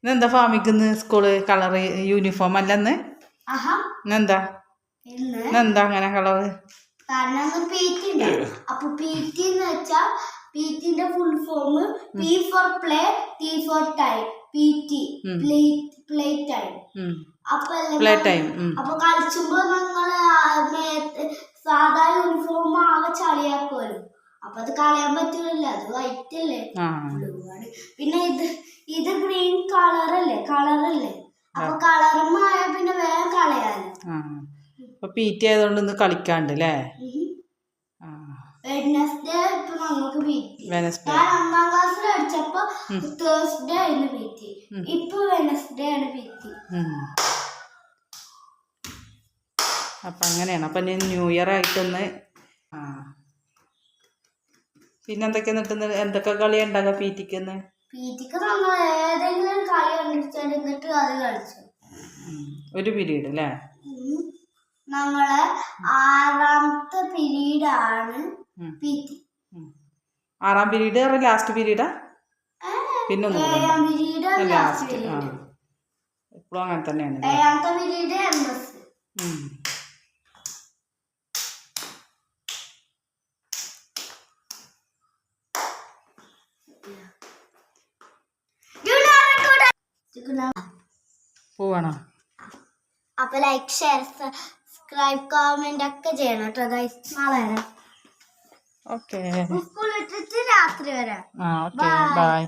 ഇന്നെന്താ ഫാമിക്കുന്ന് school colour uniform അല്ല ഇന്ന്? ഇന്നെന്താ ഇന്നെന്താ അങ്ങനെ കളറ്? കാരണം അപ്പൊ PT എന്ന് വെച്ചാ PTന്റെ full form P for play T for time PT play time. അപ്പൊ കളിച്ചുമ്പോ ഞങ്ങള് സാധാ യൂണിഫോം ആകെ ചളിയാക്കുമല്ലോ. അപ്പൊ അത് കളയാൻ പറ്റില്ല, അത് വൈറ്റ് അല്ലേ, ബ്ലൂ ആണ്. പിന്നെ ഇത് ഗ്രീൻ കളറല്ലേ അപ്പൊ കളറുമായ പിന്നെ വേഗം കളയാലോ. PT ആയതുകൊണ്ട് ഇന്ന് കളിക്കാണ്ട് അല്ലേ? വെഡ്നെസ്ഡേ ഇപ്പൊ നമുക്ക് PT. ഞാൻ 1ാം ക്ലാസ്സിൽ പഠിച്ചപ്പോ തേഴ്സ്ഡേ ആയിരുന്നു PT. ഇപ്പൊ വെഡ്നെസ്ഡേ ആണ് PT. അപ്പൊ അങ്ങനെയാണ്. അപ്പൊ ന്യൂ ഇയർ ആയിട്ടൊന്ന് പിന്നെ എന്തൊക്കെ കളി ഉണ്ടാകാം PTക്ക്? നമ്മൾ ഏതെങ്കിലും കളി കണ്ടിട്ട് അത് കളിച്ചു. ഒരു പീരീഡ് അല്ലേ? നമ്മളെ 6ാമത്തെ പീരീഡ് ആണ് PT. 6ാം പീരീഡ് ലാസ്റ്റ് പീരീഡാ? പിന്നെ 7ാം പീരീഡ് ലാസ്റ്റ്. ഇപ്പോഴും അങ്ങനെ തന്നെയാണ്. 7ാമത്തെ പീരീഡ് MS. പോവാണോ? അപ്പൊ ലൈക്ക്, ഷെയർ, സബ്സ്ക്രൈബ്, കമന്റ് ഒക്കെ ചെയ്യണം കേട്ടോ ഗൈസ്. നാളെ വരാം. ഓക്കെ. സ്കൂളിൽ രാത്രി വരാം. Okay, by.